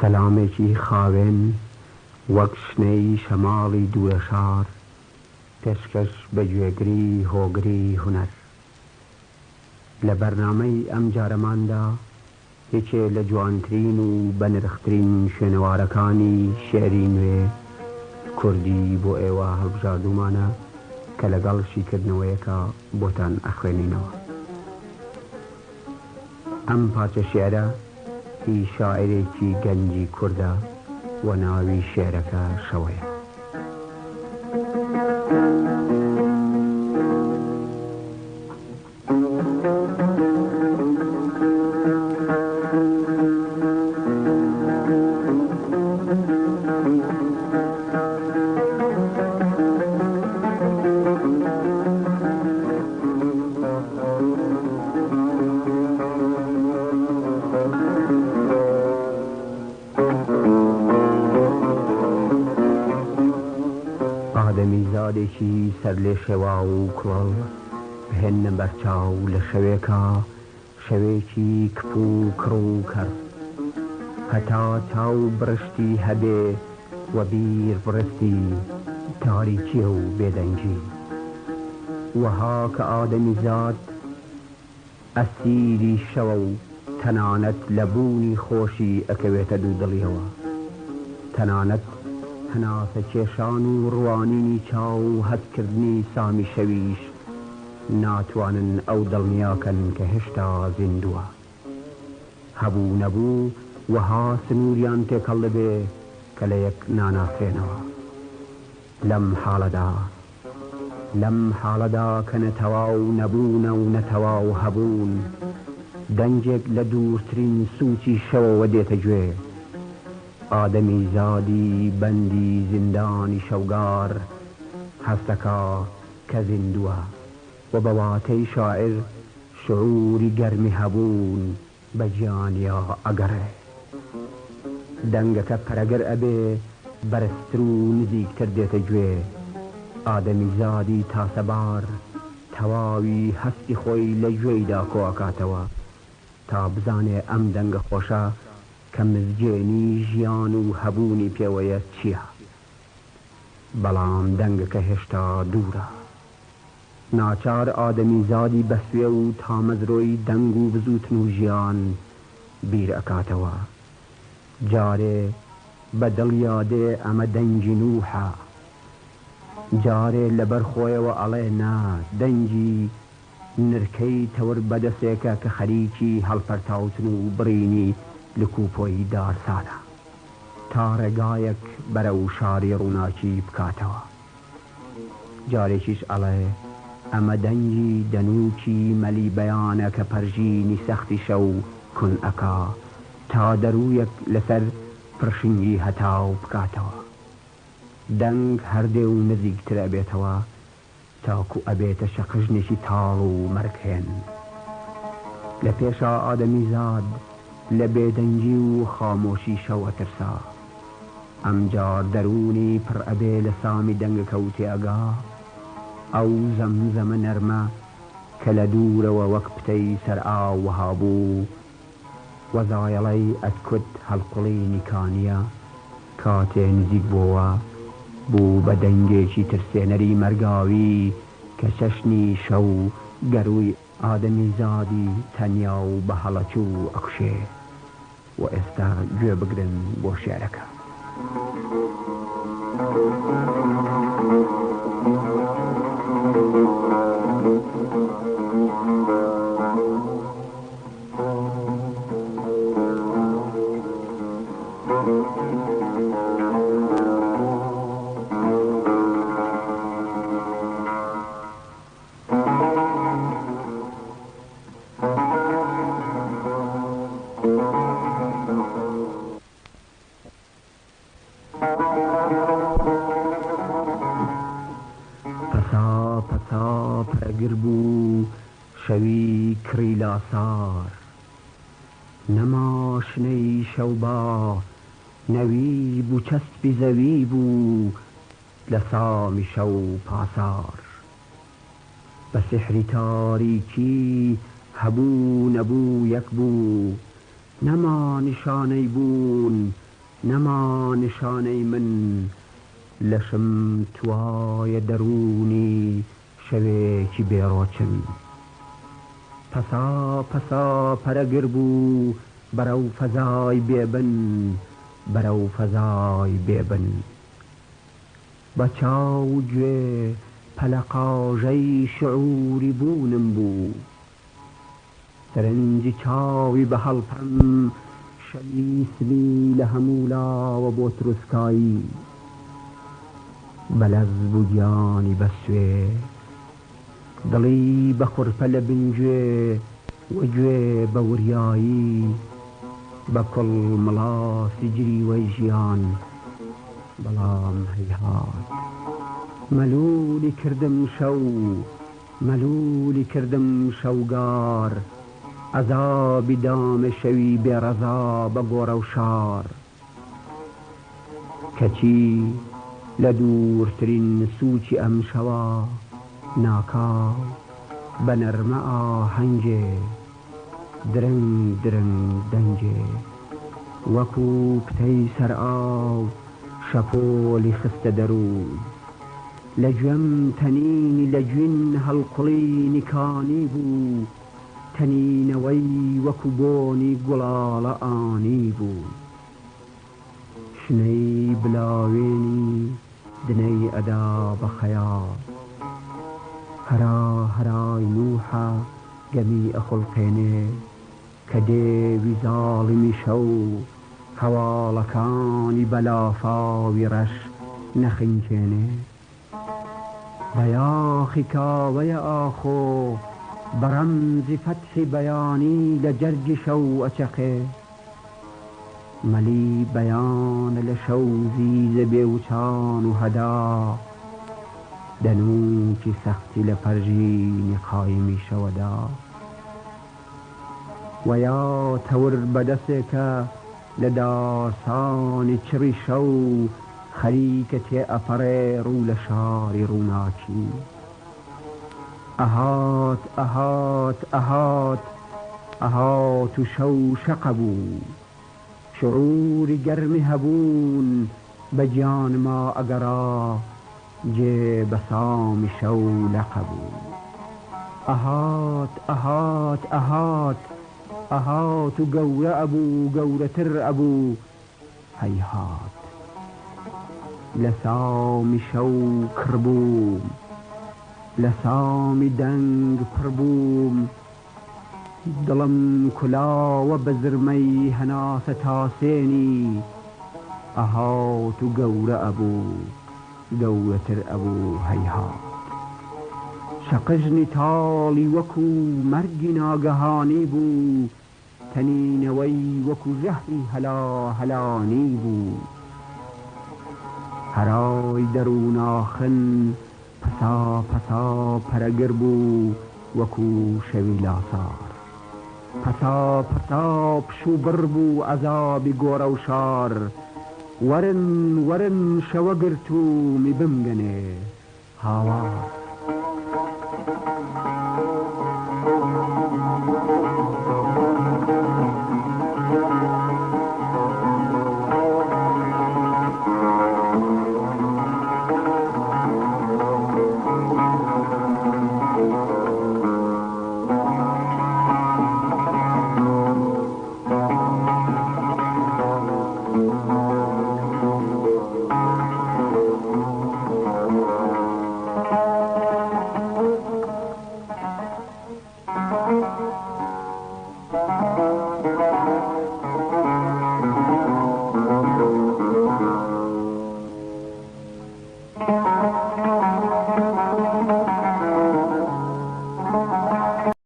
سەلامێکی خاوێن وەک شنەی شەماڵی دوورە شار، پێشکەش بە گوێگری هۆگری هونەر. لە بەرنامەی ئەم جارەماندا یەکێ لە جوانترین و بەنرخترین شوێنەوارەکانی شێری نوێ کوردی بۆ ئێوە هەڵبژاردوومانە کە لەگەڵ شیکردنەوەیەکە بۆتان ئەخوێنینەوە. ئەم پارچە شێرە هی شاعرێکی گەنجی کوردە و ناوی شێرەکە شەوەیە. ئادەمیزادێکی سەر لێ شێوا و کوڵ بهێنە بەرچاو لە شەوێکە، شەوێکی کپ و کڕ و کەڕ، هەتا چاو برشتی هەبێ و بیر بڕستی تاریکیە و بێدەنگی. وەها کە ئادەمیزاد ئەسیری شەوە و تەنانەت لە بوونی خۆشی ئەکەوێتە دوو دڵیەوە، تەنانەت هەناسە کێشان و ڕوانینی چاو و هەستکردنی سامی شەویش ناتوانن ئەو دڵنیاکەن کە هێشتا زیندووە. هەبوو نەبوو وەها سنووریان تێکەڵ دەبێ کە لە یەک ناناسرێنەوە. لەم حاڵەدا کە نەتەواو نەبوونە و نەتەواو هەبوون، دەنجێک لە دوورترین سووچی شەوەوە دێتە گوێ. ئادەمیزادی بەندی زیندانی شەوگار هەستەکە کە زیندووە و بە واتەی شاعر شعوری گەرمی هەبوون بە گیانیا ئەگەڕێ. دەنگەکە پەرەگەر ئەبێ بەرزتر و نزیکتر دێتە گوێ. ئادەمیزادی تاسەبار تەواوی هەستی خۆی لە گوێیدا کۆکاتەوە تا بزانێ ئەم دەنگە خۆشە کە مزگێنی ژیان و هەبوونی پێوەیە چییە. بەڵام دەنگەکە هێشتا دوورە. ناچار ئادەمیزادی بەسوێ و تامەزرۆی دەنگ و بزوتن و ژیان بیر ئەکاتەوە. جارێ بە دڵیادێ ئەمە دەنگی نوحە، جارێ لەبەر خۆیەوە ئەڵێ نا دەنگی نرکەی تەور بەدەسێکە کە خەریکی هەڵپەرتاوتن و بڕینی لکوپۆی دارسانە تا ڕێگایەک بەرەو شاری ڕووناکی بکاتەوە. جارێکیش ئەڵێ ئەمە دەنگی دەنووکی مەلی بەیانە کە پەرژینی سەختی شەو کون ئەکا تا دەروویەک لەسەر پرشنگی هەتاو بکاتەوە. دەنگ هەردێ و نزیکتر ئەبێتەوە تاکو ئەبێتە شەقژنێکی تاڵ و مەرگهێن. لە پێشا ئادەمیزاد لە بێدەنگی و خامۆشی شەوە ترسا. ئەمجار دەرونی پڕ ئەبێ لە سامی دەنگەکە و تێئەگا ئەو زەمزەمە نەرمە کە لە دوورەوە وەک پتەی سەر ئاو وەهابوو. وەزایەڵەی ئەتکوت هەڵقوڵی نیکانیە کاتێ نزیک بۆوە بوو بە دەنگێکی ترسێنەری مەرگاوی کە چەشنی شەو گەروی ئادەمیزادی تەنیا و بە هەڵەچوو ئەکوشێ. و ئێستا گوێ بگرن بۆ شێرەکە. پەسا پەرەگر بوو شەوی کڕی لاسار، نەماشنەی شەوبا نەوی بوو چەسپی زەوی بوو لە سامی شەو پاسار. بە سحری تاریکی هەبوو نەبوو یەک بوو، نەما نیشانەی بوون نما نشانەی من لەشم توایە دەرونی شەوێکی بێڕۆچن پەسا پەسا پەرەگر بوو بەرەو فەزای بێبن بەرەو فەزای بێبن بە چاو گوێ پەلەقاژەی شعوری بوونم بوو سەرنجی چاوی بە هەڵپەم شەلیسمی لە هەموو لاوە بۆ تروسکایی بەلەز بوو گیانی بەسوێ دڵی بە خوڕپە لە بنگوێ وەگوێ بە وریایی بە کوڵ مڵاسی جریوەی ژیان بەڵام هەیهات مەلولی کردم شەو مەلولی کردم شەوگار عەزابی دامە شەوی بێڕەزا بە گۆرە و شار کەچی لە دوورترین سووچی ئەم شەوە ناکاو بە نەرمە ئاهەنگێ درەنگ درەنگ دەنگێ وەکوو پتەی سەر ئاو شەپۆلی خستە دەروود لە گوێم تەنینی لە گوین هەڵقوڵی نیکانی بوو تەنینەوەی وەکو بۆنی گوڵاڵە ئانی بوو شنەی بلاوێنی دنەی ئەدا بە خەیاڵ هەرا هەرای نوحە گەمی ئەخڵقێنێ کە دێوی زاڵمی شەو هەواڵەکانی بەلافاوی ڕەش نەخینکێنێ بەیاخی کاوەیە ئاخۆ بەڕەمزی فەتحی بەیانی لە جەرگی شەو ئەچەقێ مەلی بەیانە لە شەو زیزە بێوچان و هەدا دەنووکی سەختی لە پەرژینی قایمی شەوەدا وەیا تەور بەدەستێکە لە داسانی چڕی شەو خەریکە تێ ئەپەڕێ ڕوو لە شاری ڕووناکی ئەهات ئەهات ئەهات ئەهات و شەو شەقە بوو شعوری گەرمی هەبوون بە گیانما ئەگەڕا جێ بە سامی شەو لەقە بوو ئەهات ئەهات ئەهات ئەهات و گەورە ئەبوو گەورەتر ئەبوو هەیهات لە سامی شەو کڕبووم لە سامی دەنگ پڕبووم دڵم کولاوە بە زرمەی هەناسە تاسێنی ئەهات و گەورە ئەبوو گەورەتر ئەبوو هەیهات شەقژنی تاڵی وەکو مەرگی ناگەهانی بوو تەنینەوەی وەکو ژەهری هەلا هەلانی بوو هەرای دەرووناخن پەسا پەسا پەرەگر بوو وەکو شەوی لاسار پەسا پەسا پشوو بڕ بوو عەزابی گۆرە و شار وەرن وەرن شەوە گرتوومی بمگەنێ هاوار